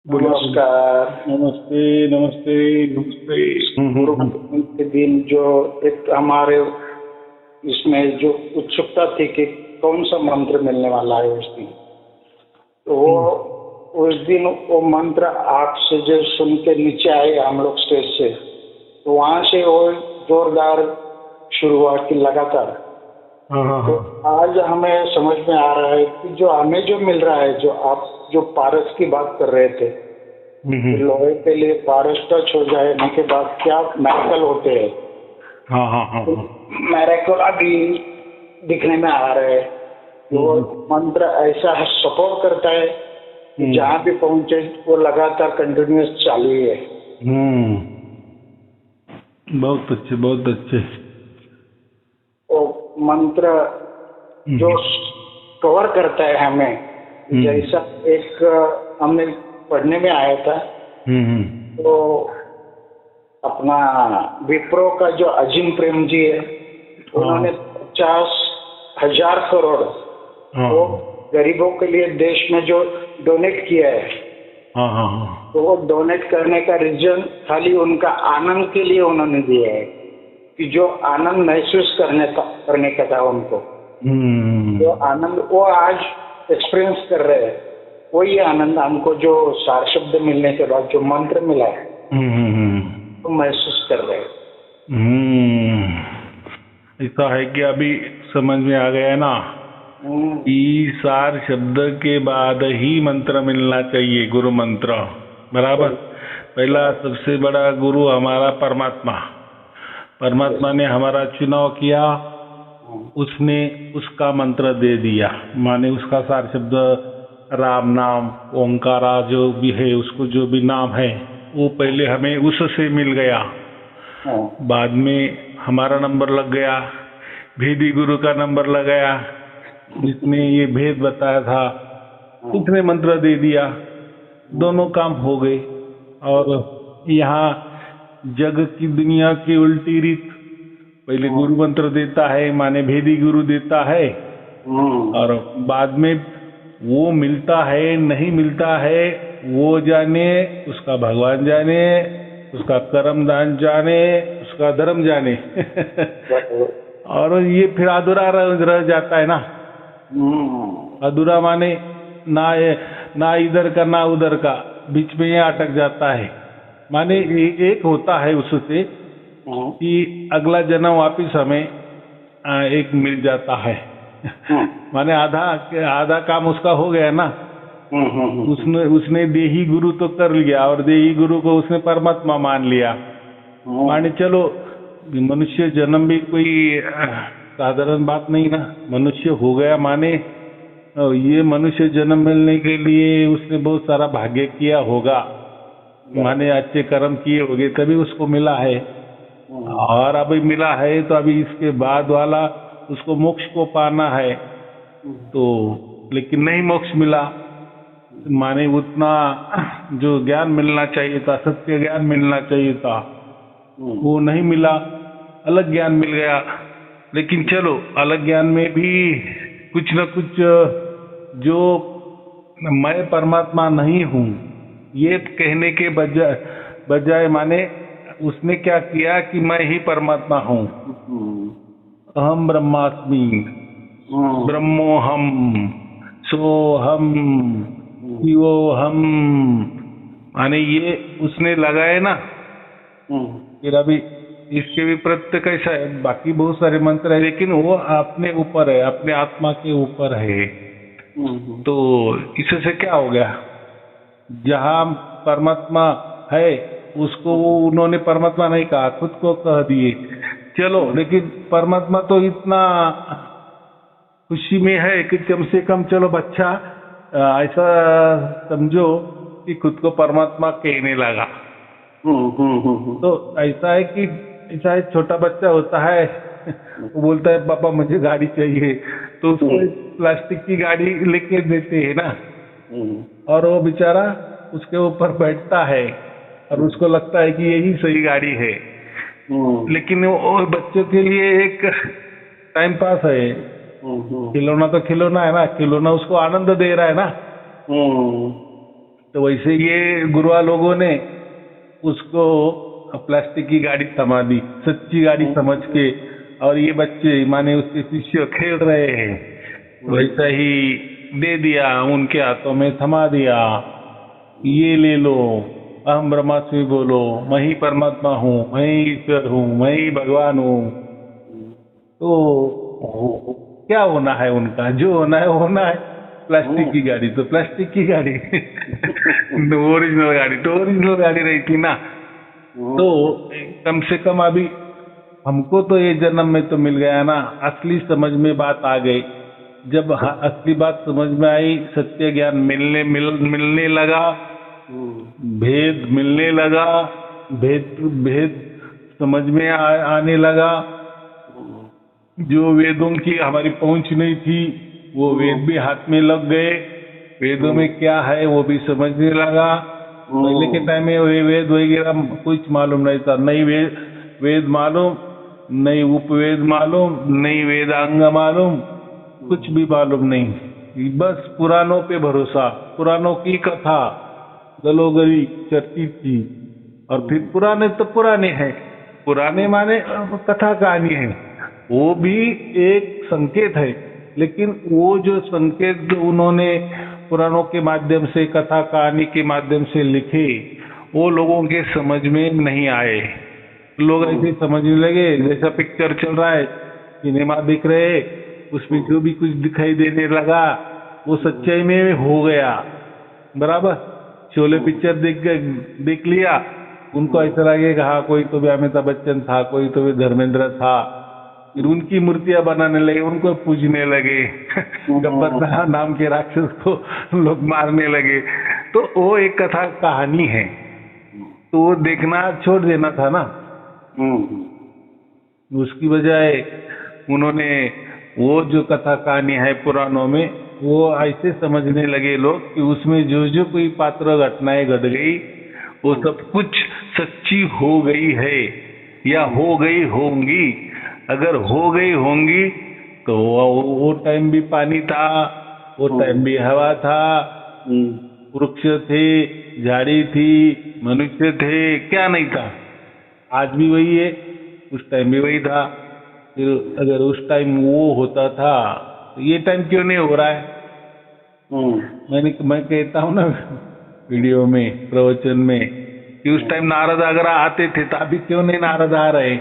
बोलो। नमस्कार। नमस्ते नमस्ते नमस्ते। गुरु पूर्णिमा के दिन जो एक हमारे इसमें जो उत्सुकता थी कि कौन सा मंत्र मिलने वाला है उस दिन, तो वो उस दिन वो मंत्र आपसे जो सुन के नीचे आए हम लोग स्टेज से, तो वहाँ से वो जोरदार शुरू हुआ कि लगातार। तो आज हमें समझ में आ रहा है कि जो हमें जो मिल रहा है, जो आप जो पारस की बात कर रहे थे, लोहे के लिए पारस टच हो जाने के बाद क्या मैरिकल होते हैं। मैरिकल अभी दिखने में आ रहा है। वो मंत्र ऐसा सपोर्ट करता है कि जहाँ भी पहुंचे वो लगातार कंटिन्यूस चालू ही है। बहुत अच्छे बहुत अच्छे। वो मंत्र जो कवर करता है हमें, जैसा एक हमने पढ़ने में आया था, तो अपना विप्रो का जो अजीम प्रेम जी है, उन्होंने 50,000 करोड़ वो गरीबों के लिए देश में जो डोनेट किया है, तो वो डोनेट करने का रीजन खाली उनका आनंद के लिए उन्होंने दिया है कि जो आनंद महसूस करने का था उनको, जो आनंद वो आज एक्सपीरियंस कर रहे हैं, वही आनंद हमको जो सार शब्द मिलने के बाद जो मंत्र मिला है तो महसूस कर रहे हैं। ऐसा है कि अभी समझ में आ गया ना कि सार शब्द के बाद ही मंत्र मिलना चाहिए, गुरु मंत्र। बराबर। पहला सबसे बड़ा गुरु हमारा परमात्मा ने हमारा चुनाव किया, उसने उसका मंत्र दे दिया, माने उसका सार शब्द राम नाम ओंकारा जो भी है, उसको जो भी नाम है वो पहले हमें उससे मिल गया। बाद में हमारा नंबर लग गया, भेदी गुरु का नंबर लग गया, जिसने ये भेद बताया था उसने मंत्र दे दिया, दोनों काम हो गए। और यहाँ जग की दुनिया की उल्टी रीत, पहले गुरु मंत्र देता है, माने भेदी गुरु देता है, और बाद में वो मिलता है नहीं मिलता है वो जाने, उसका भगवान जाने, उसका कर्मदान जाने, उसका धर्म जाने। और ये फिर अधूरा रह जाता है ना। अधूरा माने ना इधर का ना उधर का, बीच में ये अटक जाता है। माने एक होता है उससे कि अगला जन्म वापिस हमें एक मिल जाता है। माने आधा काम उसका हो गया ना। उसने देही गुरु तो कर लिया, और देही गुरु को उसने परमात्मा मान लिया। माने चलो, मनुष्य जन्म भी कोई साधारण बात नहीं ना। मनुष्य हो गया माने ये मनुष्य जन्म मिलने के लिए उसने बहुत सारा भाग्य किया होगा, माने अच्छे कर्म किए होंगे तभी उसको मिला है। और अभी मिला है तो अभी इसके बाद वाला उसको मोक्ष को पाना है, तो लेकिन नहीं मोक्ष मिला, माने उतना जो ज्ञान मिलना चाहिए था, सत्य ज्ञान मिलना चाहिए था, वो नहीं मिला, अलग ज्ञान मिल गया। लेकिन चलो, अलग ज्ञान में भी कुछ न कुछ जो मैं परमात्मा नहीं हूँ ये कहने के बजाय माने उसने क्या किया कि मैं ही परमात्मा हूँ। अहम ब्रह्मास्मि ब्रह्मोहम सोहम शिवोहम, माने ये उसने लगाए ना। फिर अभी इसके भी प्रत्यय कैसा है, बाकी बहुत सारे मंत्र है, लेकिन वो अपने ऊपर है, अपने आत्मा के ऊपर है। तो इससे क्या हो गया, जहाँ परमात्मा है उसको वो उन्होंने परमात्मा नहीं कहा, खुद को कह दिए। चलो, लेकिन परमात्मा तो इतना खुशी में है कि कम से कम चलो बच्चा ऐसा समझो कि खुद को परमात्मा कहने लगा। तो ऐसा है कि ऐसा है, छोटा बच्चा होता है वो बोलता है पापा मुझे गाड़ी चाहिए, तो उसको प्लास्टिक की गाड़ी लेके देते हैं ना, और वो बेचारा उसके ऊपर बैठता है और उसको लगता है कि यही सही गाड़ी है। लेकिन वो बच्चों के लिए एक टाइम पास है। खिलौना तो खिलौना है ना, खिलौना उसको आनंद दे रहा है ना। तो वैसे ये गुरुआ लोगों ने उसको प्लास्टिक की गाड़ी थमा दी, सच्ची गाड़ी समझ के, और ये बच्चे माने उसके शिष्य खेल रहे हैं, वैसा ही दे दिया, उनके हाथों में थमा दिया, ये ले लो, अहम ब्रह्मास्मि बोलो, मैं ही परमात्मा हूँ, मैं ही ईश्वर हूँ, मैं ही भगवान हूँ। तो क्या होना है उनका, जो होना है होना है। प्लास्टिक की गाड़ी तो प्लास्टिक की गाड़ी ओरिजिनल गाड़ी तो ओरिजिनल गाड़ी रहती ना। तो कम से कम अभी हमको तो ये जन्म में तो मिल गया ना, असली समझ में बात आ गई। जब असली बात समझ में आई, सत्य ज्ञान मिलने लगा, भेद मिलने लगा, भेद समझ में आने लगा। जो वेदों की हमारी पहुंच नहीं थी, वो वेद भी हाथ में लग गए, वेदों में क्या है वो भी समझने लगा। पहले के टाइम में वेद वगैरह कुछ मालूम नहीं था, नहीं वेद मालूम, नहीं उपवेद मालूम, नहीं वेदांग मालूम, कुछ भी मालूम नहीं। बस पुराणों पे भरोसा, पुराणों की कथा गलोगली चर्चित थी। और फिर पुराने तो पुराने हैं, पुराने माने कथा कहानी है, वो भी एक संकेत है, लेकिन वो जो संकेत जो उन्होंने पुराणों के माध्यम से, कथा कहानी के माध्यम से लिखे, वो लोगों के समझ में नहीं आए। लोग ऐसे समझने लगे जैसा पिक्चर चल रहा है, सिनेमा दिख रहे, उसमें जो भी कुछ दिखाई देने लगा वो सच्चाई में हो गया। बराबर शोले पिक्चर देख लिया, उनको ऐसा लगेगा हाँ कोई तो भी अमिताभ बच्चन था, कोई तो भी धर्मेंद्र था, फिर उनकी मूर्तियां बनाने लगे, उनको पूजने लगे गब्बर नाम के राक्षस को लोग मारने लगे। तो वो एक कथा कहानी है, तो वो देखना छोड़ देना था ना। उसकी बजाय उन्होंने वो जो कथा कहानी है पुराणों में, वो ऐसे समझने लगे लोग कि उसमें जो जो कोई पात्र घटनाएं घट गई वो सब कुछ सच्ची हो गई है या हो गई होंगी। अगर हो गई होंगी तो वो टाइम भी पानी था, वो टाइम भी हवा था, वृक्ष थे, झाड़ी थी, मनुष्य थे, क्या नहीं था। आज भी वही है, उस टाइम भी वही था। फिर अगर उस टाइम वो होता था तो ये टाइम क्यों नहीं हो रहा है? मैं कहता हूँ ना वीडियो में, प्रवचन में, कि उस टाइम नारद अगर आते थे तो अभी क्यों नहीं नारद आ रहे?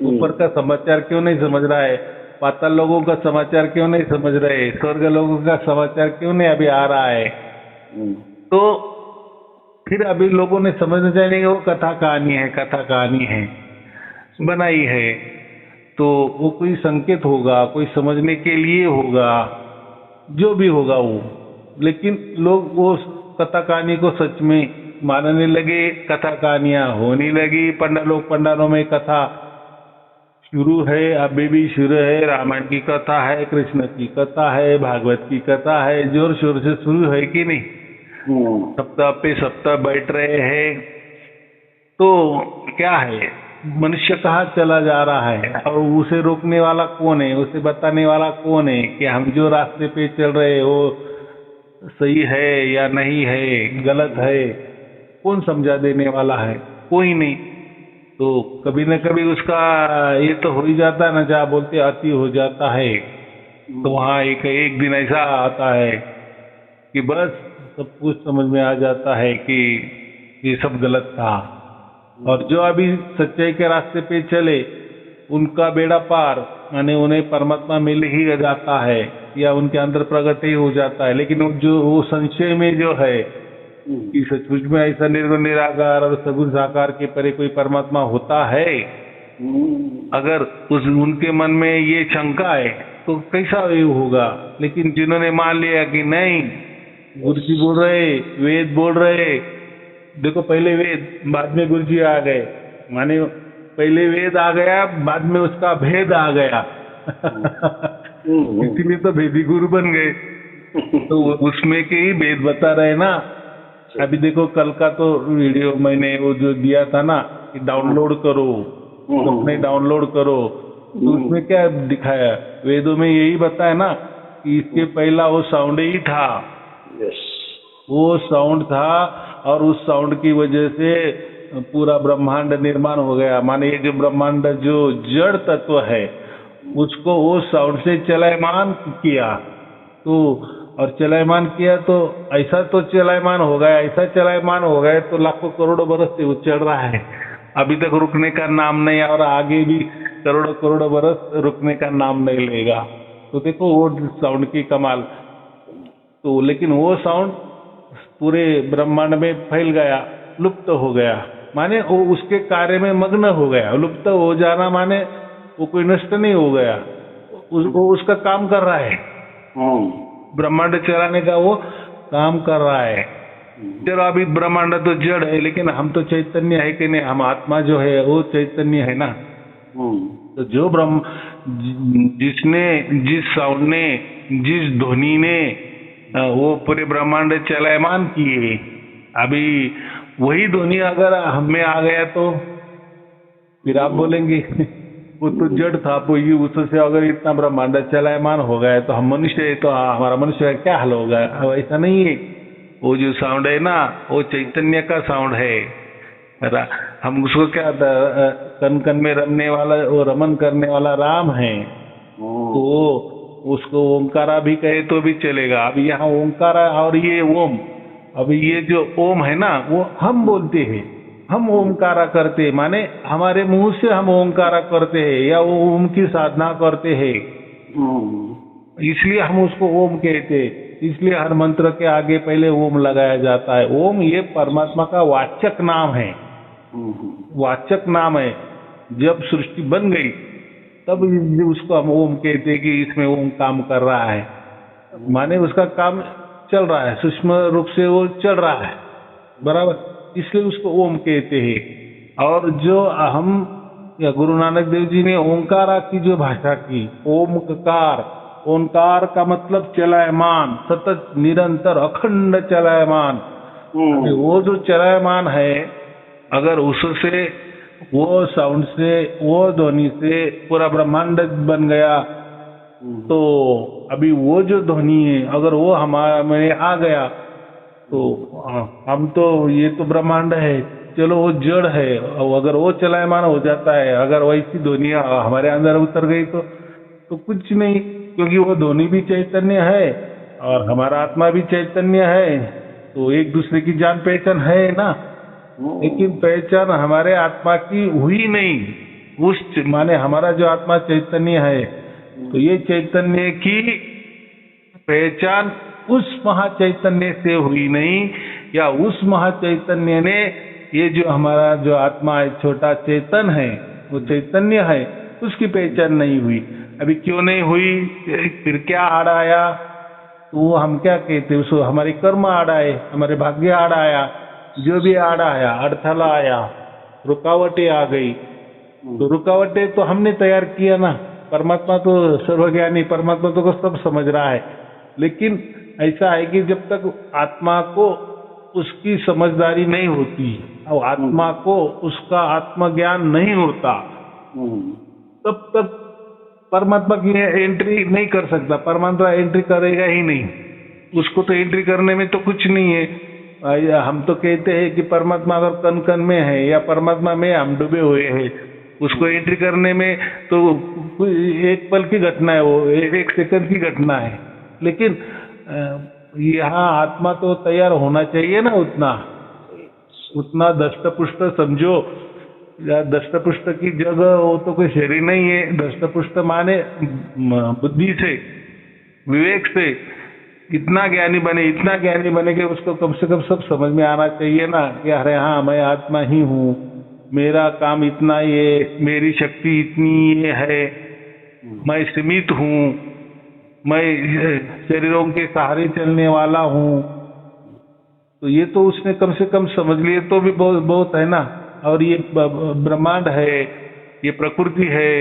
ऊपर का समाचार क्यों नहीं समझ रहा है? पाताल लोगों का समाचार क्यों नहीं समझ रहे? स्वर्ग लोगों का समाचार क्यों नहीं अभी आ रहा है? तो फिर अभी लोगों ने समझना चाहिए वो कथा कहानी है, कथा कहानी है, बनाई है, तो वो कोई संकेत होगा, कोई समझने के लिए होगा, जो भी होगा वो। लेकिन लोग वो कथा कहानी को सच में मानने लगे, कथा कहानियां होने लगी। पंडालों में कथा शुरू है, अभी भी शुरू है, रामायण की कथा है, कृष्ण की कथा है, भागवत की कथा है, जोर शोर से शुरू है कि नहीं? सप्ताह पे सप्ताह बैठ रहे हैं। तो क्या है, मनुष्य कहाँ चला जा रहा है और उसे रोकने वाला कौन है? उसे बताने वाला कौन है कि हम जो रास्ते पे चल रहे हो सही है या नहीं है, गलत है? कौन समझा देने वाला है? कोई नहीं। तो कभी न कभी उसका ये तो हो ही जाता है ना, जहाँ बोलते अति हो जाता है, तो वहाँ एक दिन ऐसा आता है कि बस सब कुछ समझ में आ जाता है कि ये सब गलत था। और जो अभी सच्चाई के रास्ते पे चले उनका बेड़ा पार, माने उन्हें परमात्मा मिल ही जाता है या उनके अंदर प्रकट ही हो जाता है। लेकिन जो वो संशय में जो है कि सचमुच में ऐसा निर्गुण निराकार और सगुण साकार के परे कोई परमात्मा होता है, अगर उनके मन में ये शंका है तो कैसा ये होगा? लेकिन जिन्होंने मान लिया कि नहीं, गुरु जी बोल रहे, वेद बोल रहे, देखो पहले वेद बाद में गुरु जी आ गए, माने पहले वेद आ गया बाद में उसका भेद आ गया इसीलिए तो भेदी गुरु बन गए। तो उसमें के ही भेद बता रहे ना। अभी देखो कल का तो वीडियो मैंने वो जो दिया था ना कि डाउनलोड करो, अपने डाउनलोड करो, तो उसमें क्या दिखाया? वेदों में यही बताया ना कि इसके पहला वो साउंड ही था। वो साउंड था और उस साउंड की वजह से पूरा ब्रह्मांड निर्माण हो गया। माने ये जो ब्रह्मांड जो जड़ तत्व है उसको वो साउंड से चलायमान किया, तो और चलायमान किया तो ऐसा तो चलायमान हो गया, ऐसा चलायमान हो गया तो लाखों करोड़ों बरस से वो चल रहा है, अभी तक रुकने का नाम नहीं और आगे भी करोड़ों करोड़ों बरस रुकने का नाम नहीं लेगा। तो देखो वो साउंड की कमाल। तो लेकिन वो साउंड पूरे ब्रह्मांड में फैल गया, लुप्त हो गया, माने वो उसके कार्य में मग्न हो गया। लुप्त हो जाना माने वो कोई नष्ट नहीं हो गया, वो उसका काम कर रहा है, ब्रह्मांड चलाने का वो काम कर रहा है। चलो अभी ब्रह्मांड तो जड़ है लेकिन हम तो चैतन्य है कि नहीं, हम आत्मा जो है वो चैतन्य है ना। तो जो ब्रह्म जिसने जिस साउंड ने जिस ध्वनि ने वो पूरे ब्रह्मांड चलायमान किए, अभी वही ध्वनि अगर हम में आ गया तो फिर आप बोलेंगे वो तो जड़ था, वो उससे अगर इतना ब्रह्मांड चलायमान हो गया तो हम मनुष्य है तो हमारा मनुष्य का क्या हाल होगा। अब ऐसा नहीं है, वो जो साउंड है ना वो चैतन्य का साउंड है। हम उसको क्या कन कन में रमने वाला वो रमन करने वाला राम है, तो उसको ओमकारा भी कहे तो भी चलेगा। अब यहाँ ओमकारा और ये ओम, अभी ये जो ओम है ना वो हम बोलते हैं, हम ओमकारा करते माने हमारे मुंह से हम ओमकारा करते हैं या वो ओम की साधना करते हैं, इसलिए हम उसको ओम कहते हैं। इसलिए हर मंत्र के आगे पहले ओम लगाया जाता है। ओम ये परमात्मा का वाचक नाम है, वाचक नाम है। जब सृष्टि बन गई तब उसको हम ओम कहते हैं कि इसमें ओम काम कर रहा है, माने उसका काम चल रहा है, सूक्ष्म रूप से वो चल रहा है, बराबर, इसलिए उसको ओम कहते हैं। और जो हम या गुरु नानक देव जी ने ओंकारा की जो भाषा की, ओमकार, ओंकार का मतलब चलायमान, सतत निरंतर अखंड चलायमान। वो जो चलायमान है अगर उससे वो साउंड से वो ध्वनि से पूरा ब्रह्मांड बन गया तो अभी वो जो ध्वनि है अगर वो हमारे में आ गया तो हम तो ये तो ब्रह्मांड है, चलो वो जड़ है, अगर वो चलायमान हो जाता है, अगर वैसी ध्वनि हमारे अंदर उतर गई तो कुछ नहीं, क्योंकि वो ध्वनि भी चैतन्य है और हमारा आत्मा भी चैतन्य है, तो एक दूसरे की जान पहचान है ना। लेकिन पहचान हमारे आत्मा की हुई नहीं, उस माने हमारा जो आत्मा चैतन्य है तो ये चैतन्य की पहचान उस महाचैतन्य से हुई नहीं, या उस महाचैतन्य ने ये जो हमारा जो आत्मा है छोटा चेतन है वो चैतन्य है उसकी पहचान नहीं हुई। अभी क्यों नहीं हुई, फिर क्या आड़ आया, तो वो हम क्या कहते हैं उसको, हमारे कर्म आड़ आए, हमारे भाग्य आड़ आया, जो भी आड़ आया, अड़थला आया, रुकावटें आ गई, तो रुकावटें तो हमने तैयार किया ना। परमात्मा तो सर्वज्ञानी, परमात्मा तो सब समझ रहा है, लेकिन ऐसा है कि जब तक आत्मा को उसकी समझदारी नहीं होती और आत्मा को उसका आत्मज्ञान नहीं होता तब तक परमात्मा की एंट्री नहीं कर सकता। परमात्मा एंट्री करेगा ही नहीं, उसको तो एंट्री करने में तो कुछ नहीं है। हम तो कहते हैं कि परमात्मा अगर कन कन में है या परमात्मा में हम डूबे हुए हैं, उसको एंट्री करने में तो एक पल की घटना है, वो एक सेकंड की घटना है। लेकिन यहाँ आत्मा तो तैयार होना चाहिए ना, उतना दष्टपुष्ट समझो, या दष्टपुष्ट की जगह वो तो कोई शरीर नहीं है। दष्टपुष्ट माने बुद्धि से, विवेक से इतना ज्ञानी बने कि उसको कम से कम सब समझ में आना चाहिए ना कि अरे हाँ मैं आत्मा ही हूँ, मेरा काम इतना ही है, मेरी शक्ति इतनी है, मैं सीमित हूँ, मैं शरीरों के सहारे चलने वाला हूँ। तो ये तो उसने कम से कम समझ लिए तो भी बहुत है ना। और ये ब्रह्मांड है, ये प्रकृति है,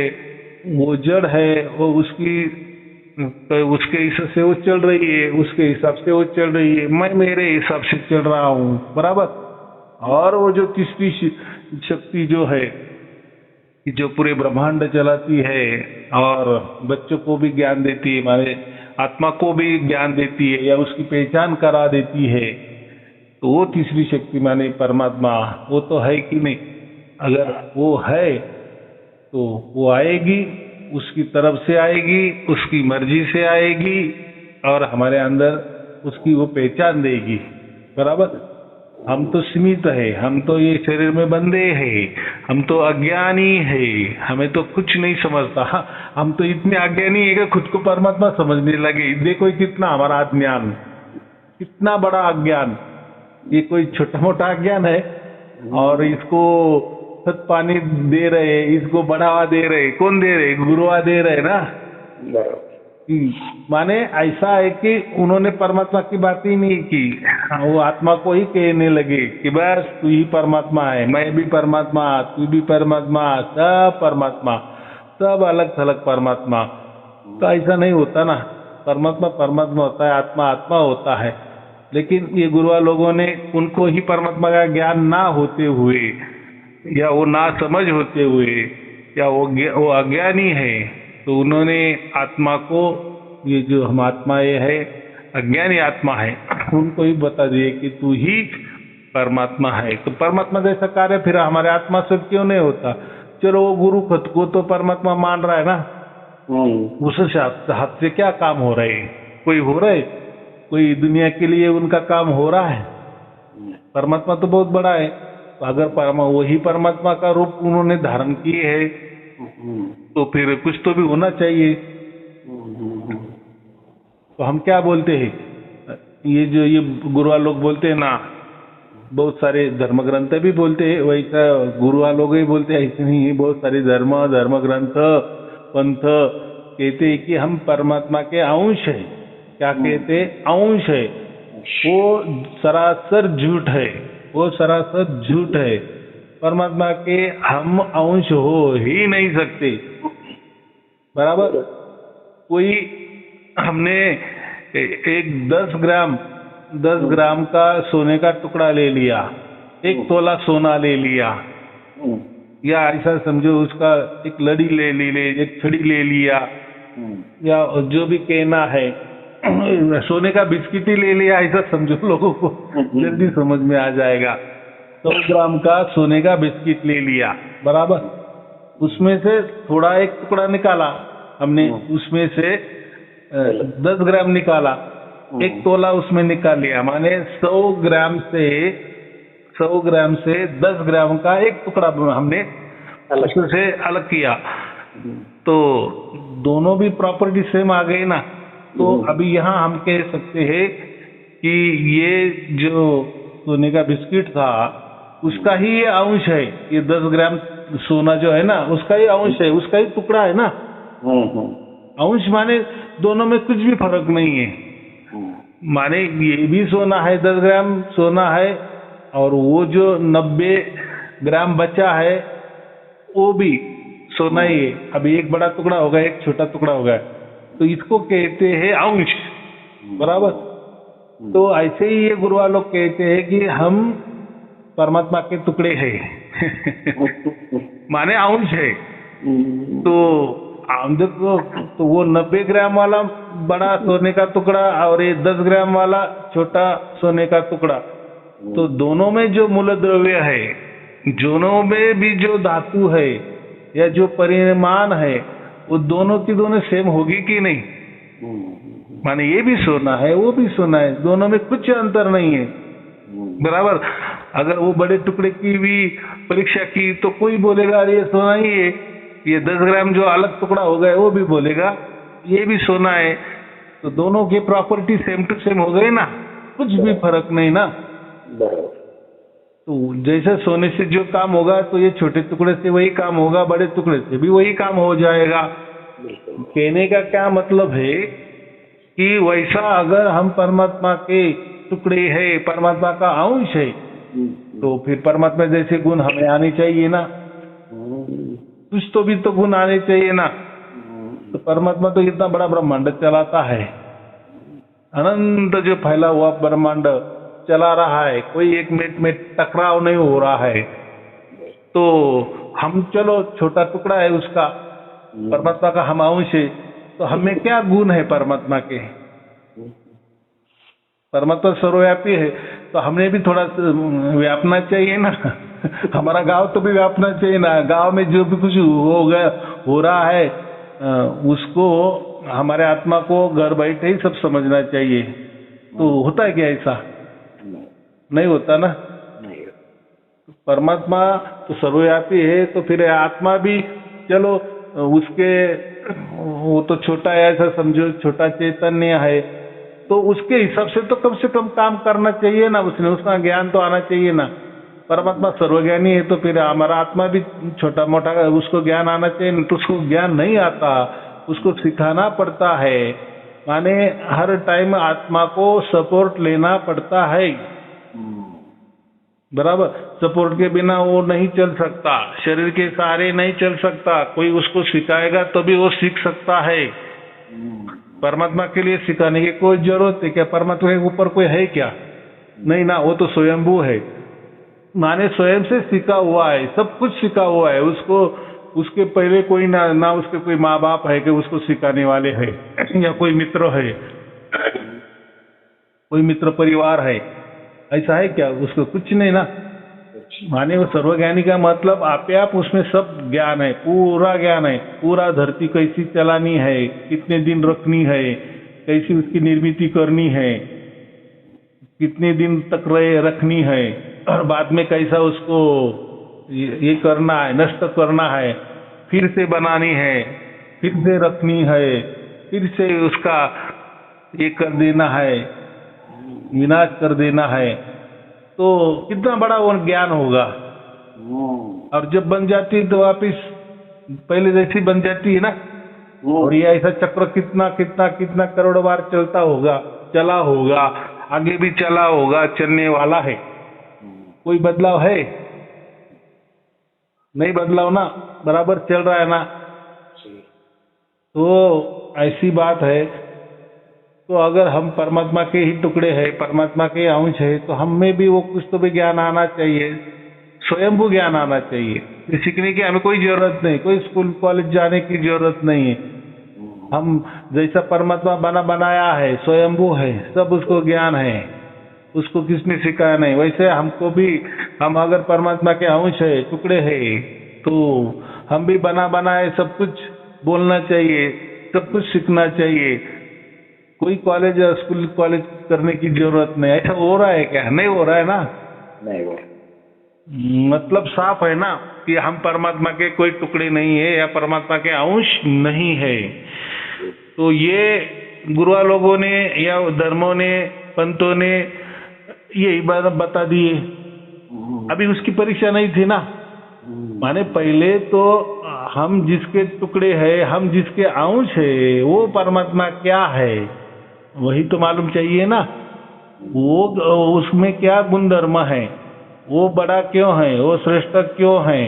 वो जड़ है, वो उसके हिसाब से वो चल रही है, उसके हिसाब से वो चल रही है, मैं मेरे हिसाब से चल रहा हूँ, बराबर। और वो जो तीसरी शक्ति जो है कि जो पूरे ब्रह्मांड चलाती है और बच्चों को भी ज्ञान देती है, हमारे आत्मा को भी ज्ञान देती है या उसकी पहचान करा देती है, तो वो तीसरी शक्ति माने परमात्मा वो तो है कि नहीं? अगर वो है तो वो आएगी, उसकी तरफ से आएगी, उसकी मर्जी से आएगी और हमारे अंदर उसकी वो पहचान देगी। बराबर? हम तो सीमित है, हम तो ये शरीर में बंधे हैं, हम तो अज्ञानी है, हमें तो कुछ नहीं समझता। हम तो इतने अज्ञानी है कि खुद को परमात्मा समझने लगे। देखो कितना हमारा अज्ञान, कितना बड़ा अज्ञान। ये कोई छोटा मोटा अज्ञान है और इसको सत पानी दे रहे, इसको बढ़ावा दे रहे। कौन दे रहे? गुरुआ दे रहे ना। माने ऐसा है कि उन्होंने परमात्मा की बात ही नहीं की, वो आत्मा को ही कहने लगे कि बस तू ही परमात्मा है, मैं भी परमात्मा, तू भी परमात्मा, सब परमात्मा, सब अलग थलग परमात्मा। तो ऐसा नहीं होता ना, परमात्मा परमात्मा होता है, आत्मा आत्मा होता है। लेकिन ये गुरुआ लोगों ने उनको ही परमात्मा का ज्ञान ना होते हुए या वो ना समझ होते हुए या वो अज्ञानी है, तो उन्होंने आत्मा को, ये जो हम आत्मा ये है, अज्ञानी आत्मा है, उनको ही बता दिए कि तू ही परमात्मा है। तो परमात्मा जैसा कार्य फिर हमारे आत्मा से क्यों नहीं होता? चलो वो गुरु खुद को तो परमात्मा मान रहा है ना, उस हाथ से क्या काम हो रहे? कोई हो रहा है? कोई दुनिया के लिए उनका काम हो रहा है? परमात्मा तो बहुत बड़ा है। तो अगर वही परमात्मा का रूप उन्होंने धारण किए है तो फिर कुछ तो भी होना चाहिए। तो हम क्या बोलते हैं, ये गुरुआ लोग बोलते हैं ना, बहुत सारे धर्म ग्रंथ भी बोलते हैं, वैसा गुरुआ लोग ही बोलते हैं, ऐसे नहीं। बहुत सारे धर्म ग्रंथ पंथ कहते हैं कि हम परमात्मा के अंश है। क्या कहते? अंश है। वो सरासर झूठ है, वो सरासर झूठ है। परमात्मा के हम अंश हो ही नहीं सकते। बराबर? कोई हमने एक 10 ग्राम का सोने का टुकड़ा ले लिया, 1 तोला सोना ले लिया, या ऐसा समझो उसका एक लड़ी ले ली, एक छड़ी ले लिया, या जो भी कहना है, सोने का बिस्किट ही ले लिया, ऐसा समझो, लोगों को जल्दी समझ में आ जाएगा। 100 ग्राम का सोने का बिस्किट ले लिया, बराबर? उसमें से थोड़ा एक टुकड़ा निकाला हमने, उसमें से 10 ग्राम निकाला, 1 तोला उसमें निकाल लिया, माने 100 ग्राम से 10 ग्राम का एक टुकड़ा हमने उससे अलग किया। तो दोनों भी प्रॉपर्टी सेम आ गई ना। तो अभी यहाँ हम कह सकते हैं कि ये जो सोने का बिस्किट था उसका ही ये अंश है, ये 10 ग्राम सोना जो है ना उसका ही अंश है, उसका ही टुकड़ा है ना। अंश माने दोनों में कुछ भी फर्क नहीं है। माने ये भी सोना है, 10 ग्राम सोना है, और वो जो 90 ग्राम बचा है वो भी सोना ही है। अभी एक बड़ा टुकड़ा होगा, एक छोटा टुकड़ा होगा, तो इसको कहते हैं अंश। बराबर? तो ऐसे ही ये गुरुआ लोग कहते हैं कि हम परमात्मा के टुकड़े हैं माने अंश है। तो देखो, तो वो 90 ग्राम वाला बड़ा सोने का टुकड़ा और ये 10 ग्राम वाला छोटा सोने का टुकड़ा, तो दोनों में जो मूल द्रव्य है, दोनों में भी जो धातु है या जो परिमाण है, वो दोनों की दोनों सेम होगी कि नहीं? माने ये भी सोना है, वो भी सोना है, दोनों में कुछ अंतर नहीं है। बराबर? अगर वो बड़े टुकड़े की भी परीक्षा की तो कोई बोलेगा अरे ये सोना ही है, ये 10 ग्राम जो अलग टुकड़ा हो गया वो भी बोलेगा ये भी सोना है। तो दोनों की प्रॉपर्टी सेम टू सेम हो गई ना, कुछ भी फर्क नहीं ना। तो जैसे सोने से जो काम होगा तो ये छोटे टुकड़े से वही काम होगा, बड़े टुकड़े से भी वही काम हो जाएगा। कहने का क्या मतलब है कि वैसा अगर हम परमात्मा के टुकड़े है, परमात्मा का अंश है, तो फिर परमात्मा जैसे गुण हमें आने चाहिए ना, कुछ तो भी तो गुण आने चाहिए ना। तो परमात्मा तो इतना बड़ा ब्रह्मांड चलाता है, अनंत जो फैला हुआ ब्रह्मांड चला रहा है, कोई एक मिनट में टकराव नहीं हो रहा है। तो हम चलो छोटा टुकड़ा है उसका, परमात्मा का हम अंश है, तो हमें क्या गुण है परमात्मा के? परमात्मा सर्वव्यापी है तो हमने भी थोड़ा व्यापना चाहिए ना। हमारा गांव तो भी व्यापना चाहिए ना। गांव में जो भी कुछ हो रहा है उसको हमारे आत्मा को घर बैठे ही सब समझना चाहिए। तो होता है क्या ऐसा? नहीं होता ना। परमात्मा तो सर्वव्यापी है तो फिर आत्मा भी चलो उसके वो तो छोटा है, ऐसा समझो छोटा चैतन्य है तो उसके हिसाब से कम काम करना चाहिए ना। उसने उसका ज्ञान तो आना चाहिए ना। परमात्मा सर्वज्ञानी है तो फिर हमारा आत्मा भी छोटा मोटा उसको ज्ञान आना चाहिए। तो उसको ज्ञान नहीं आता, उसको सिखाना पड़ता है। माने हर टाइम आत्मा को सपोर्ट लेना पड़ता है। बराबर, सपोर्ट के बिना वो नहीं चल सकता, शरीर के सहारे नहीं चल सकता। कोई उसको सिखाएगा तो भी वो सीख सकता है। परमात्मा के लिए सिखाने की कोई जरूरत है क्या? परमात्मा के ऊपर कोई है क्या? नहीं ना, वो तो स्वयंभू है। माने स्वयं से सीखा हुआ है, सब कुछ सीखा हुआ है। उसको उसके पहले कोई ना उसके कोई माँ बाप है कि उसको सिखाने वाले है या कोई मित्र है, कोई मित्र परिवार है, ऐसा है क्या? उसको कुछ नहीं ना। माने वो सर्वज्ञानी का मतलब आप उसमें सब ज्ञान है, पूरा ज्ञान है। पूरा धरती कैसी चलानी है, कितने दिन रखनी है, कैसी उसकी निर्मिति करनी है, कितने दिन तक रखनी है और बाद में कैसा उसको ये करना है, नष्ट करना है, फिर से बनानी है, फिर से रखनी है, फिर से उसका ये कर देना है, विनाश कर देना है। तो कितना बड़ा वो ज्ञान होगा। और जब बन जाती है तो वापिस पहले जैसी बन जाती है ना। और ये ऐसा चक्र कितना कितना कितना करोड़ बार चला होगा, आगे भी चला होगा, चलने वाला है। कोई बदलाव है? नहीं बदलाव ना, बराबर चल रहा है ना। तो ऐसी बात है। तो अगर हम परमात्मा के ही टुकड़े हैं, परमात्मा के अंश है, तो हम में भी वो कुछ तो भी ज्ञान आना चाहिए, स्वयंभू ज्ञान आना चाहिए। सीखने की हमें कोई जरूरत नहीं, कोई स्कूल कॉलेज जाने की जरूरत नहीं है। हम जैसा परमात्मा बनाया है, स्वयंभू है, सब उसको ज्ञान है, उसको किसने सिखाया नहीं। वैसे हमको भी, हम अगर परमात्मा के अंश है, टुकड़े है, तो हम भी बनाए सब कुछ बोलना चाहिए, सब कुछ सीखना चाहिए। कोई कॉलेज या स्कूल कॉलेज करने की जरूरत नहीं। ऐसा हो रहा है क्या? नहीं हो रहा है ना। नहीं हो रहा। मतलब साफ है ना कि हम परमात्मा के कोई टुकड़े नहीं है या परमात्मा के अंश नहीं है। तो ये गुरुआ लोगों ने या धर्मों ने, पंतों ने यही बात बता दिए। अभी उसकी परीक्षा नहीं थी ना। माने पहले तो हम जिसके टुकड़े हैं, हम जिसके अंश है, वो परमात्मा क्या है वही तो मालूम चाहिए ना। वो उसमें क्या गुणधर्म है, वो बड़ा क्यों है, वो श्रेष्ठ क्यों है,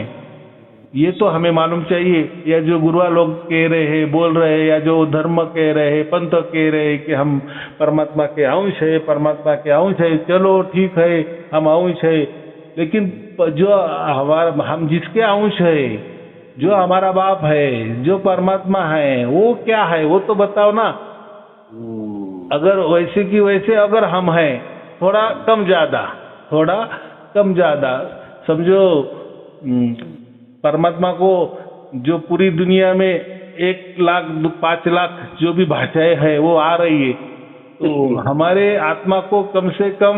ये तो हमें मालूम चाहिए। या जो गुरुआ लोग कह रहे हैं, बोल रहे हैं, या जो धर्म कह रहे हैं, पंथ कह रहे हैं कि हम परमात्मा के अंश है, परमात्मा के अंश है, चलो ठीक है हम अंश है। लेकिन जो हम जिसके अंश है, जो हमारा बाप है, जो परमात्मा है, वो क्या है वो तो बताओ ना। अगर वैसे की वैसे अगर हम हैं, थोड़ा कम ज्यादा समझो। परमात्मा को जो पूरी दुनिया में 1 लाख 5 लाख जो भी भाषाएं है वो आ रही है, तो हमारे आत्मा को कम से कम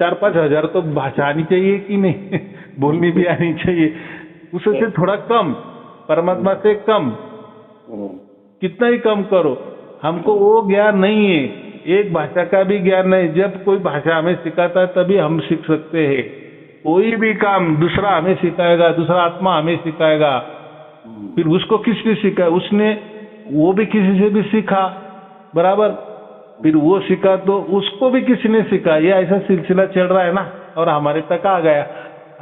4-5 हजार तो भाषा आनी चाहिए कि नहीं? बोलनी भी आनी चाहिए। उससे थोड़ा कम, परमात्मा से कम, कितना ही कम करो, हमको वो ज्ञान नहीं है। एक भाषा का भी ज्ञान नहीं। जब कोई भाषा हमें सिखाता है तभी हम सीख सकते हैं। कोई भी काम दूसरा हमें सिखाएगा, दूसरा आत्मा हमें सिखाएगा, फिर उसको किसने सिखाया? उसने वो भी किसी से भी सीखा, बराबर। फिर वो सीखा तो उसको भी किसी ने सिखाया। ये ऐसा सिलसिला चल रहा है ना, और हमारे तक आ गया।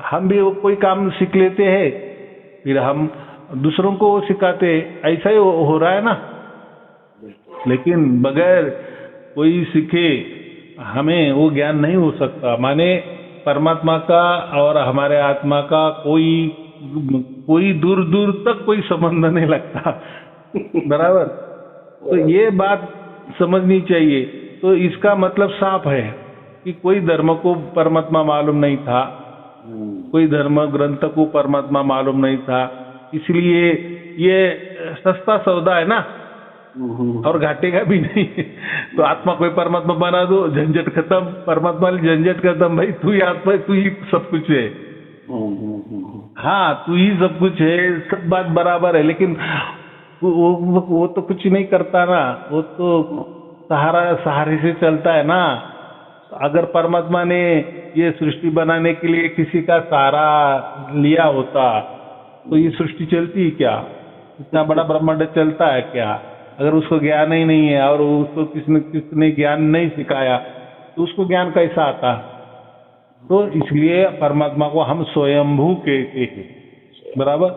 हम भी कोई काम सीख लेते हैं, फिर हम दूसरों को वो सिखाते हैं। ऐसा ही हो रहा है ना। लेकिन बगैर कोई सीखे हमें वो ज्ञान नहीं हो सकता। माने परमात्मा का और हमारे आत्मा का कोई दूर दूर तक कोई संबंध नहीं लगता, बराबर। तो ये बात समझनी चाहिए। तो इसका मतलब साफ है कि कोई धर्म को परमात्मा मालूम नहीं था, कोई धर्म ग्रंथ को परमात्मा मालूम नहीं था, इसलिए ये सस्ता सौदा है ना, और घाटेगा भी नहीं। तो आत्मा कोई परमात्मा बना दो, झंझट खत्म, परमात्मा वाली झंझट खत्म, भाई तू ही आत्मा है, तू ही सब कुछ है। हाँ, तू ही सब कुछ है, सब बात बराबर है, लेकिन वो तो कुछ नहीं करता ना, वो तो सहारे से चलता है ना। अगर परमात्मा ने ये सृष्टि बनाने के लिए किसी का सहारा लिया होता तो ये सृष्टि चलती क्या? इतना बड़ा ब्रह्मांड चलता है क्या? अगर उसको ज्ञान ही नहीं है और उसको किसने ज्ञान नहीं सिखाया तो उसको ज्ञान कैसा आता? तो इसलिए परमात्मा को हम स्वयंभू कहते हैं, बराबर।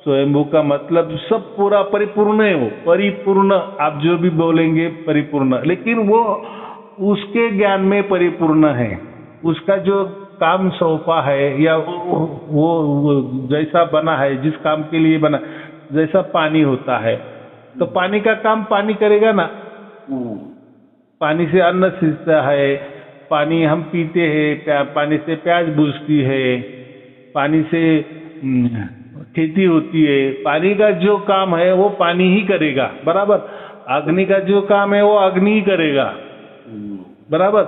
स्वयंभू का मतलब सब पूरा परिपूर्ण है, वो परिपूर्ण, आप जो भी बोलेंगे परिपूर्ण, लेकिन वो उसके ज्ञान में परिपूर्ण है। उसका जो काम सौंपा है या वो जैसा बना है, जिस काम के लिए बना, जैसा पानी होता है तो पानी का काम पानी करेगा ना। पानी से अन्न सिंचता है, पानी हम पीते हैं, पानी से प्यास बुझती है, पानी से खेती होती है। पानी का जो काम है वो पानी ही करेगा, बराबर। अग्नि का जो काम है वो अग्नि ही करेगा, बराबर।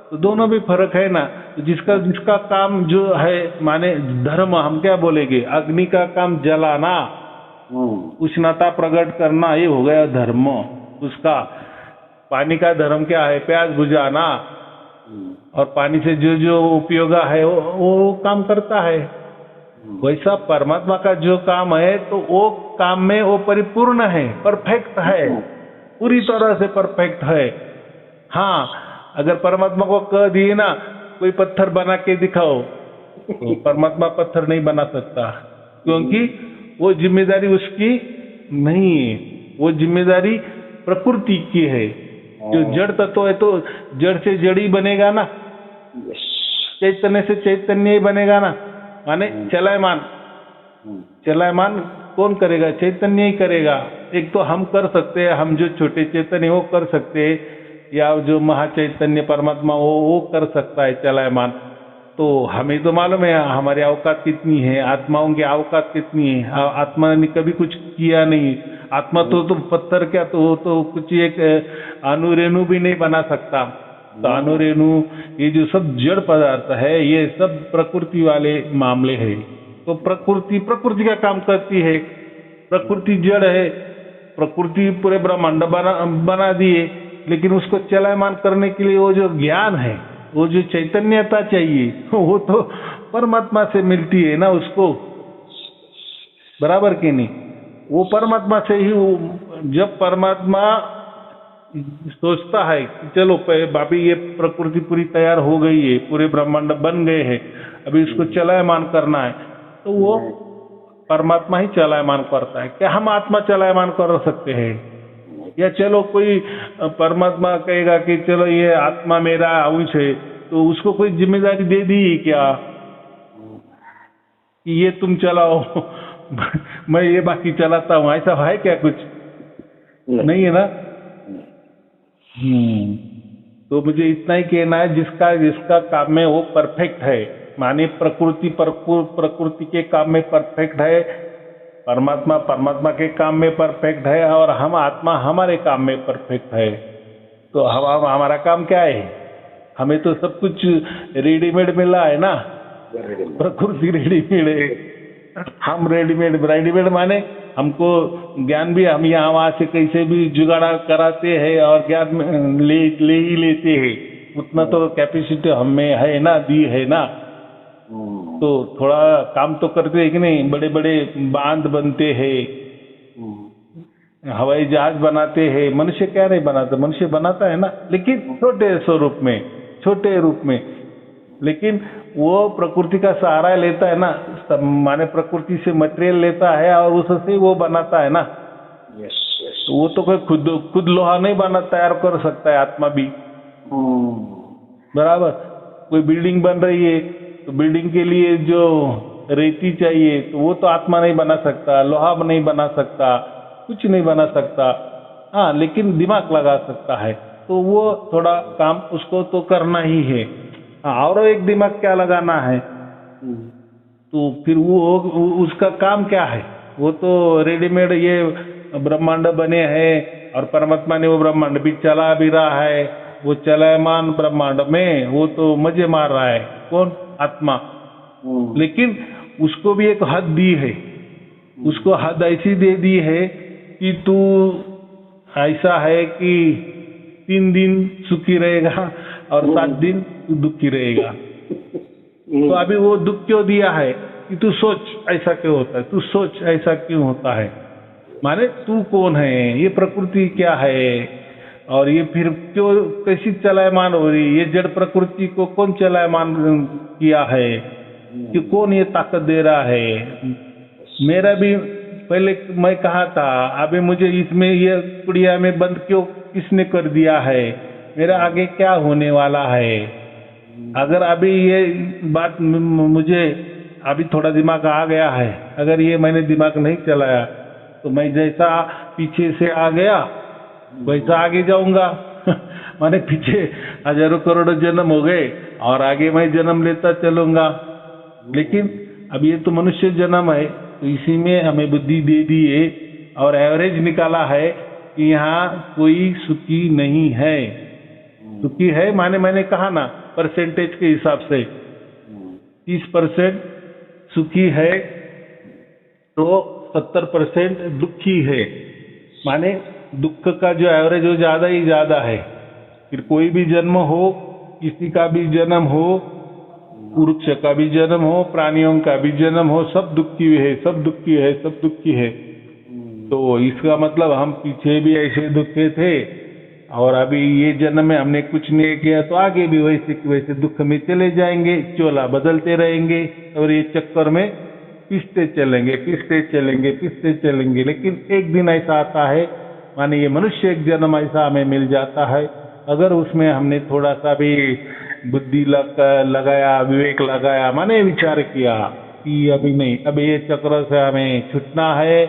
तो दोनों में फर्क है ना। तो जिसका काम जो है, माने धर्म हम क्या बोलेंगे, अग्नि का काम जलाना, उष्णता प्रकट करना, ये हो गया धर्म उसका। पानी का धर्म क्या है, प्यास बुझाना, और पानी से जो जो उपयोग है वो काम करता है। वैसा परमात्मा का जो काम है तो वो काम में वो परिपूर्ण है, परफेक्ट है, पूरी तरह से परफेक्ट है। हाँ, अगर परमात्मा को कह दिए ना कोई पत्थर बना के दिखाओ तो परमात्मा पत्थर नहीं बना सकता, क्योंकि वो जिम्मेदारी उसकी नहीं है, वो जिम्मेदारी प्रकृति की है। जो जड़ तत्व है तो जड़ से जड़ ही बनेगा ना, चैतन्य से चैतन्य ही बनेगा ना। माने चलायमान, चलायमान कौन करेगा? चैतन्य ही करेगा। एक तो हम कर सकते हैं, हम जो छोटे चैतन्य वो कर सकते हैं, या जो महाचैतन्य परमात्मा वो कर सकता है चलायमान। तो हमें तो मालूम है हमारी औकात कितनी है, आत्माओं की औकात कितनी है। आत्मा ने कभी कुछ किया नहीं। आत्मा तो पत्थर क्या, तो कुछ एक अणुरेणु भी नहीं बना सकता। तो अणुरेणु, ये जो सब जड़ पदार्थ है, ये सब प्रकृति वाले मामले हैं। तो प्रकृति का काम करती है। प्रकृति जड़ है, प्रकृति पूरे ब्रह्मांड बना दिए, लेकिन उसको चलायमान करने के लिए वो जो ज्ञान है, वो जो चैतन्यता चाहिए, वो तो परमात्मा से मिलती है ना उसको, बराबर कि नहीं? वो परमात्मा से ही, जब परमात्मा सोचता है कि चलो बाबी ये प्रकृति पूरी तैयार हो गई है, पूरे ब्रह्मांड बन गए हैं, अभी इसको चलायमान करना है, तो वो परमात्मा ही चलायमान करता है। क्या हम आत्मा चलायमान कर सकते हैं? या चलो कोई परमात्मा कहेगा कि चलो ये आत्मा मेरा अंश है, तो उसको कोई जिम्मेदारी दे दी क्या कि ये तुम चलाओ, मैं ये बाकी चलाता हूँ? ऐसा है क्या? कुछ नहीं है ना। तो मुझे इतना ही कहना है, जिसका काम में वो परफेक्ट है, माने प्रकृति के काम में परफेक्ट है, परमात्मा के काम में परफेक्ट है, और हम आत्मा हमारे काम में परफेक्ट है। तो हमारा काम क्या है? हमें तो सब कुछ रेडीमेड मिला है ना, प्रकृति रेडीमेड है, हम रेडीमेड माने हमको ज्ञान भी हम यहाँ वहाँ से कैसे भी जुगाड़ा कराते हैं और ज्ञान ले ही लेते हैं। उतना तो कैपेसिटी हमें है ना, दी है ना। तो थोड़ा काम तो करते हैं कि नहीं? बड़े बड़े बांध बनते हैं, हवाई जहाज बनाते हैं। मनुष्य क्या नहीं बनाता? मनुष्य बनाता है ना, लेकिन छोटे स्वरूप में, छोटे रूप में। लेकिन वो प्रकृति का सहारा लेता है ना, माने प्रकृति से मटेरियल लेता है और उससे वो बनाता है ना। यस। वो तो कोई खुद लोहा नहीं बना तैयार कर सकता है, आत्मा भी। बराबर। कोई बिल्डिंग बन रही है तो बिल्डिंग के लिए जो रेती चाहिए तो वो तो आत्मा नहीं बना सकता, लोहा नहीं बना सकता, कुछ नहीं बना सकता। हाँ, लेकिन दिमाग लगा सकता है। तो वो थोड़ा काम उसको तो करना ही है। हाँ, और एक दिमाग क्या लगाना है, तो फिर वो उसका काम क्या है? वो तो रेडीमेड ये ब्रह्मांड बने हैं और परमात्मा ने वो ब्रह्मांड भी चला भी रहा है, वो चलायमान ब्रह्मांड में वो तो मजे मार रहा है। कौन? आत्मा। लेकिन उसको भी एक हद दी है, उसको हद ऐसी दे दी है कि तू ऐसा है कि 3 दिन सुखी रहेगा और 7 दिन तू दुखी रहेगा। तो अभी वो दुख क्यों दिया है कि तू सोच ऐसा क्यों होता है, तू सोच ऐसा क्यों होता है। माने तू कौन है, ये प्रकृति क्या है, और ये फिर क्यों कैसी चलायमान हो रही, ये जड़ प्रकृति को कौन चलायमान किया है, कि कौन ये ताकत दे रहा है। मेरा भी पहले मैं कहा था, अभी मुझे इसमें ये कुड़िया में बंद क्यों किसने कर दिया है, मेरा आगे क्या होने वाला है। अगर अभी ये बात मुझे अभी थोड़ा दिमाग आ गया है, अगर ये मैंने दिमाग नहीं चलाया तो मैं जैसा पीछे से आ गया वैसा आगे जाऊंगा। माने पीछे हजारों करोड़ों जन्म हो गए और आगे मैं जन्म लेता चलूंगा। लेकिन अब ये तो मनुष्य जन्म है, तो इसी में हमें बुद्धि दे दी है और एवरेज निकाला है कि यहाँ कोई सुखी नहीं है। सुखी है माने मैंने कहा ना परसेंटेज के हिसाब से 30% सुखी है तो 70% दुखी है। माने दुख का जो एवरेज हो ज्यादा ही ज्यादा है। फिर कोई भी जन्म हो, किसी का भी जन्म हो, वृक्ष का भी जन्म हो, प्राणियों का भी जन्म हो, सब दुखी है, सब दुखी है, सब दुखी है। तो इसका मतलब हम पीछे भी ऐसे दुखे थे और अभी ये जन्म में हमने कुछ नहीं किया तो आगे भी वैसे वैसे दुख में चले जाएंगे, चोला बदलते रहेंगे और ये चक्कर में पिसते चलेंगे, पिसते चलेंगे, पिसते चलेंगे। लेकिन एक दिन ऐसा आता है, माने ये मनुष्य एक जन्म ऐसा हमें मिल जाता है, अगर उसमें हमने थोड़ा सा भी बुद्धि लगाया, विवेक लगाया, माने विचार किया कि अभी नहीं, अभी ये चक्र से हमें छूटना है,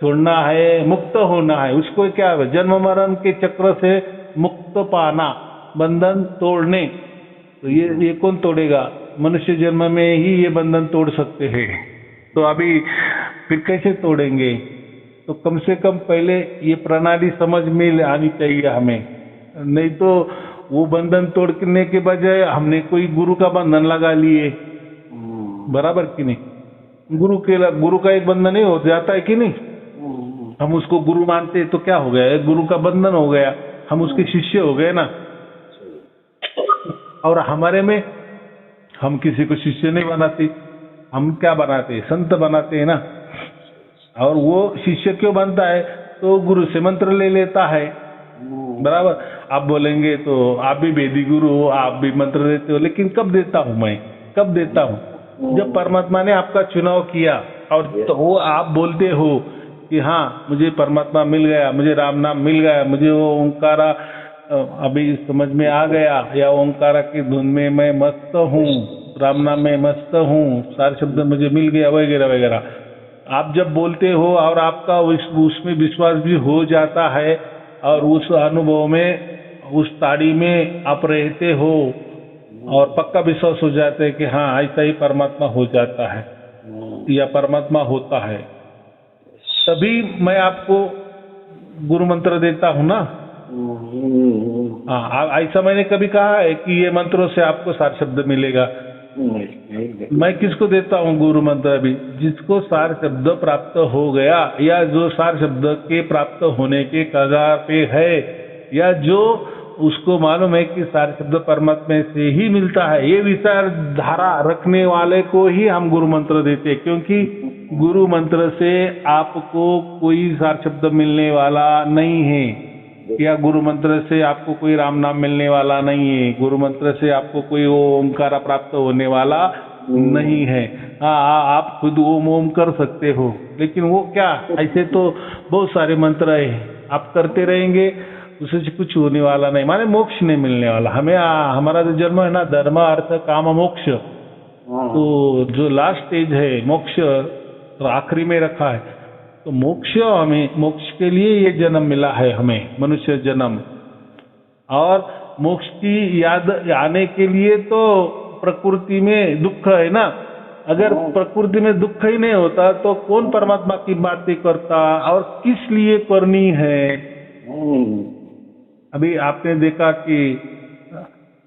छोड़ना है, मुक्त होना है। उसको क्या है, जन्म मरण के चक्र से मुक्त पाना, बंधन तोड़ने। तो ये कौन तोड़ेगा? मनुष्य जन्म में ही ये बंधन तोड़ सकते हैं। तो अभी फिर कैसे तोड़ेंगे? तो कम से कम पहले ये प्रणाली समझ में आनी चाहिए हमें। नहीं तो वो बंधन तोड़ने के बजाय हमने कोई गुरु का बंधन लगा लिए, बराबर कि नहीं? गुरु का एक बंधन नहीं हो जाता है कि नहीं? हम उसको गुरु मानते तो क्या हो गया, एक गुरु का बंधन हो गया, हम उसके शिष्य हो गए ना। और हमारे में हम किसी को शिष्य नहीं बनाते, हम क्या बनाते, संत बनाते हैं ना। और वो शिष्य क्यों बनता है? तो गुरु से मंत्र ले लेता है, बराबर। आप बोलेंगे तो आप भी वेदी गुरु हो, आप भी मंत्र देते हो, लेकिन कब देता हूं मैं? कब देता हूं? जब परमात्मा ने आपका चुनाव किया और तो वो आप बोलते हो कि हाँ मुझे परमात्मा मिल गया, मुझे राम नाम मिल गया, मुझे वो ओंकारा अभी समझ में आ गया, या ओंकारा की धुन में मैं मस्त हूँ, राम नाम में मस्त हूँ, सारे शब्द मुझे मिल गया, वगैरह वगैरह। आप जब बोलते हो और आपका उसमें विश्वास भी हो जाता है और उस अनुभव में, उस ताड़ी में आप रहते हो और पक्का विश्वास हो जाता है कि हाँ ऐसा ही परमात्मा हो जाता है या परमात्मा होता है, तभी मैं आपको गुरु मंत्र देता हूँ ना। हाँ, ऐसा मैंने कभी कहा है कि ये मंत्रों से आपको सार शब्द मिलेगा? मैं किसको देता हूँ गुरु मंत्र? अभी जिसको सार शब्द प्राप्त हो गया, या जो सार शब्द के प्राप्त होने के कगार पे है, या जो उसको मालूम है कि सार शब्द परमात्मा से ही मिलता है, ये विचारधारा रखने वाले को ही हम गुरु मंत्र देते हैं। क्योंकि गुरु मंत्र से आपको कोई सार शब्द मिलने वाला नहीं है, या गुरु मंत्र से आपको कोई राम नाम मिलने वाला नहीं है, गुरु मंत्र से आपको कोई ओमकारा प्राप्त होने वाला नहीं है। हाँ, आप खुद ओम ओम कर सकते हो, लेकिन वो क्या, ऐसे तो बहुत सारे मंत्र है, आप करते रहेंगे, उससे कुछ होने वाला नहीं, माने मोक्ष नहीं मिलने वाला हमें। हमारा जो जन्म है ना, धर्म अर्थ काम मोक्ष, तो जो लास्ट स्टेज है मोक्ष, तो आखिरी में रखा है। तो मोक्ष, हमें मोक्ष के लिए ये जन्म मिला है, हमें मनुष्य जन्म। और मोक्ष की याद आने के लिए तो प्रकृति में दुख है ना। अगर प्रकृति में दुख ही नहीं होता तो कौन परमात्मा की बातें करता और किस लिए करनी है। अभी आपने देखा कि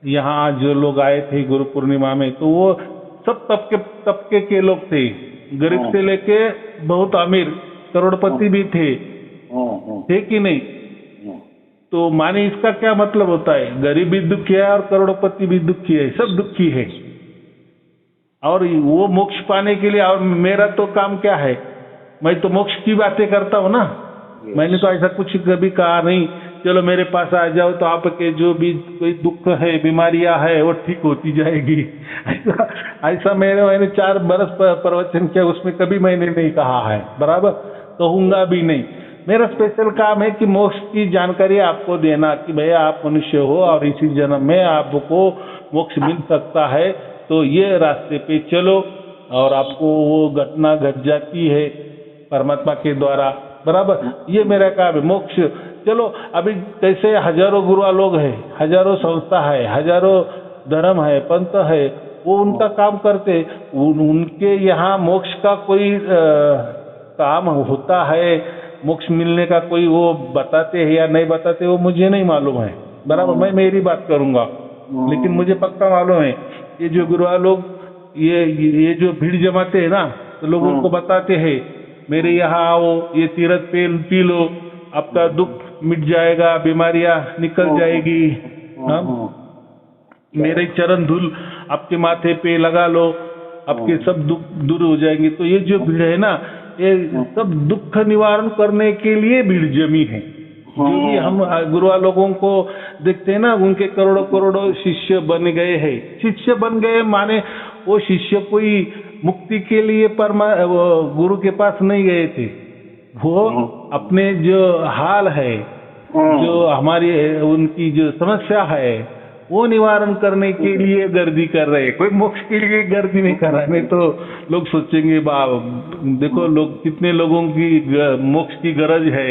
यहाँ जो लोग आए थे गुरु पूर्णिमा में, तो वो सब तबके के लोग थे, गरीब से लेके बहुत अमीर, करोड़पति भी थे कि नहीं। तो माने इसका क्या मतलब होता है, गरीब भी दुखी है और करोड़पति भी दुखी है, सब दुखी है। और वो मोक्ष पाने के लिए, और मेरा तो काम क्या है, मैं तो मोक्ष की बातें करता हूँ ना। मैंने तो ऐसा कुछ कभी कहा नहीं चलो मेरे पास आ जाओ तो आपके जो भी कोई दुख है, बीमारियां है, वो ठीक होती जाएगी। ऐसा मैंने 4 बरस प्रवचन किया, उसमें कभी मैंने नहीं कहा है, बराबर कहूंगा भी नहीं। मेरा स्पेशल काम है कि मोक्ष की जानकारी आपको देना कि भैया आप मनुष्य हो और इसी जन्म में आपको मोक्ष मिल सकता है, तो ये रास्ते पे चलो। और आपको वो घटना घट जाती है परमात्मा के द्वारा, बराबर। ये मेरा काम है, मोक्ष। चलो अभी कैसे हजारों गुरु लोग हैं, हजारों संस्था है, हजारों धर्म है, पंथ है, वो उनका काम करते, उनके यहाँ मोक्ष का कोई काम होता है, मोक्ष मिलने का कोई वो बताते हैं या नहीं बताते, वो मुझे नहीं मालूम है, बराबर। मैं मेरी बात करूंगा, लेकिन मुझे पक्का मालूम है ये जो गुरु लोग ये जो भीड़ जमाते हैं ना, तो लोग उनको बताते हैं मेरे यहाँ आओ, ये तीरथ पी लो, आपका दुख मिट जाएगा, बीमारियां निकल जाएगी, मेरे चरण धूल आपके माथे पे लगा लो, आपके सब दुख दूर हो जाएंगे। तो ये जो भीड़ है ना, ये सब दुख निवारण करने के लिए भीड़ जमी है। जो भी हम गुरु लोगों को देखते हैं ना, उनके करोड़ों करोड़ों शिष्य बन गए हैं। शिष्य बन गए माने वो शिष्य कोई मुक्ति के लिए गुरु के पास नहीं गए थे, वो अपने जो हाल है, जो हमारी उनकी जो समस्या है, वो निवारण करने के लिए गर्दी कर रहे हैं। कोई मोक्ष के लिए गर्दी नहीं कर रहा है, नहीं तो लोग सोचेंगे देखो लोग कितने लोगों की मोक्ष की गरज है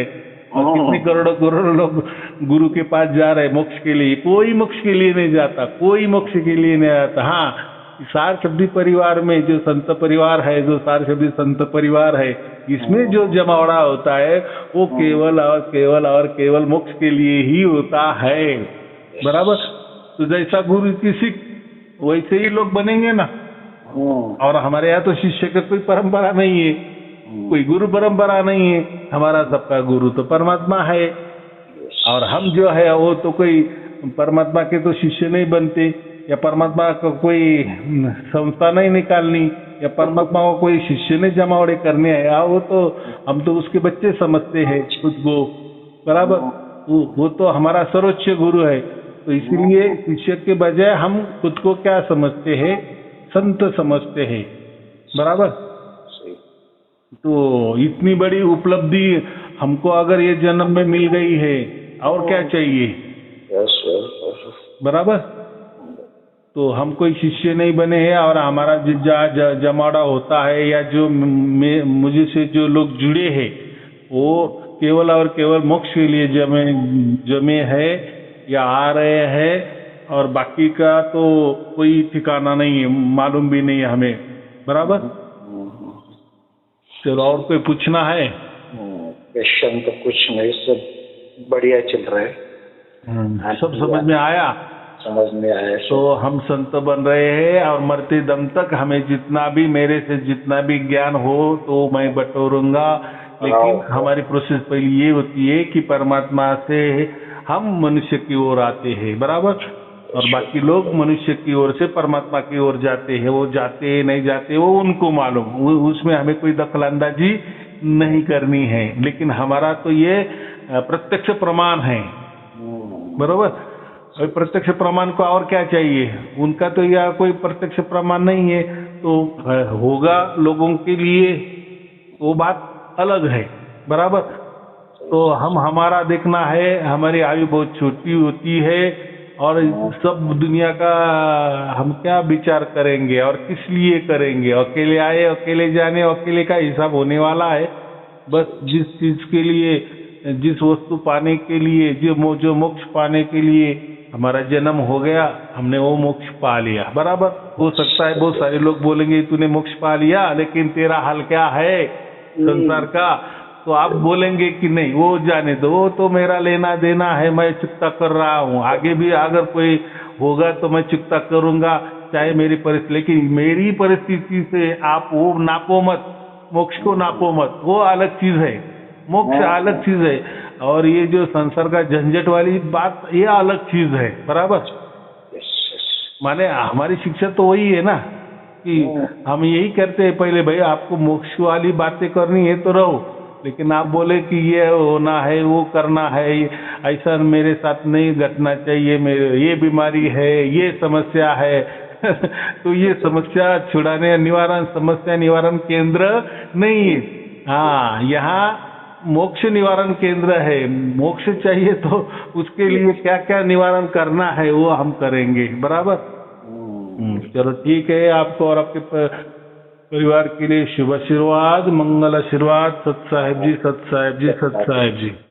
और कितने करोड़ों करोड़ों लोग गुरु के पास जा रहे हैं मोक्ष के लिए। कोई मोक्ष के लिए नहीं जाता, कोई मोक्ष के लिए नहीं आता। हाँ, सार शब्दी परिवार में जो संत परिवार है, जो सार शब्दी संत परिवार है, इसमें जो जमावड़ा होता है वो केवल और केवल मोक्ष के लिए ही होता है, बराबर। तो जैसा गुरु की सीख वैसे ही लोग बनेंगे ना। और हमारे यहाँ तो शिष्य का कोई परंपरा नहीं है, कोई गुरु परंपरा नहीं है, हमारा सबका गुरु तो परमात्मा है। और हम जो है वो तो कोई परमात्मा के तो शिष्य नहीं बनते, या परमात्मा को कोई संस्था नहीं निकालनी, या परमात्मा को कोई शिष्य नहीं जमावड़े करने हैं, वो तो हम तो उसके बच्चे समझते हैं खुद को, बराबर। वो तो हमारा सर्वोच्च गुरु है। तो इसीलिए शिष्य के बजाय हम खुद को क्या समझते हैं, संत समझते हैं, बराबर। तो इतनी बड़ी उपलब्धि हमको अगर ये जन्म में मिल गई है, और क्या चाहिए, बराबर। तो हम कोई शिष्य नहीं बने हैं, और हमारा जमावड़ा होता है या जो मुझे से जो लोग जुड़े हैं वो केवल और केवल मोक्ष के लिए जमे है या आ रहे हैं, और बाकी का तो कोई ठिकाना नहीं है, मालूम भी नहीं है हमें, बराबर। चलो और कोई पूछना है? क्वेश्चन तो कुछ नहीं, सब बढ़िया चल रहा है। सब समझ में आया? समझ में आया। तो हम संत बन रहे हैं और मरते दम तक हमें जितना भी, मेरे से जितना भी ज्ञान हो तो मैं बटोरूंगा, लेकिन हमारी प्रोसेस पहले ये होती है कि परमात्मा से हम मनुष्य की ओर आते हैं, बराबर। और बाकी लोग मनुष्य की ओर से परमात्मा की ओर जाते हैं। वो जाते नहीं जाते वो उनको मालूम, उसमें हमें कोई दखलंदाजी नहीं करनी है। लेकिन हमारा तो ये प्रत्यक्ष प्रमाण है, बराबर। प्रत्यक्ष प्रमाण को और क्या चाहिए, उनका तो यह कोई प्रत्यक्ष प्रमाण नहीं है, तो होगा लोगों के लिए वो बात अलग है, बराबर। तो हमारा देखना है, हमारी आयु बहुत छोटी होती है और सब दुनिया का हम क्या विचार करेंगे और किस लिए करेंगे। अकेले आए, अकेले जाने, अकेले का हिसाब होने वाला है। बस जिस चीज के लिए जिस वस्तु पाने के लिए जो मोक्ष पाने के लिए हमारा जन्म हो गया, हमने वो मोक्ष पा लिया। बराबर हो सकता है बहुत सारे लोग बोलेंगे तूने मोक्ष पा लिया, लेकिन तेरा हाल क्या है संसार का, तो आप बोलेंगे कि नहीं वो जाने दो, वो तो मेरा लेना देना है, मैं चुकता कर रहा हूँ, आगे भी अगर कोई होगा तो मैं चुकता करूंगा, चाहे मेरी परिस्थिति, लेकिन मेरी परिस्थिति से आप वो नापो मत, मोक्ष को नापो मत, वो अलग चीज है, मोक्ष अलग चीज है, और ये जो संसार का झंझट वाली बात ये अलग चीज है। बराबर, माने हमारी शिक्षा तो वही है ना कि हम यही करते हैं, पहले भाई आपको मोक्ष वाली बातें करनी है तो रहो, लेकिन आप बोले कि ये होना है, वो करना है, ऐसा मेरे साथ नहीं घटना चाहिए, मेरे ये बीमारी है, ये समस्या है तो ये समस्या छुड़ाने निवारण, समस्या निवारण केंद्र नहीं है। हाँ, यहाँ मोक्ष निवारण केंद्र है। मोक्ष चाहिए तो उसके लिए क्या क्या निवारण करना है वो हम करेंगे। बराबर। चलो ठीक है, आपको और आपके परिवार के लिए शुभ आशीर्वाद, मंगल आशीर्वाद। सत साहेब जी, सत साहेब जी, सत साहेब जी।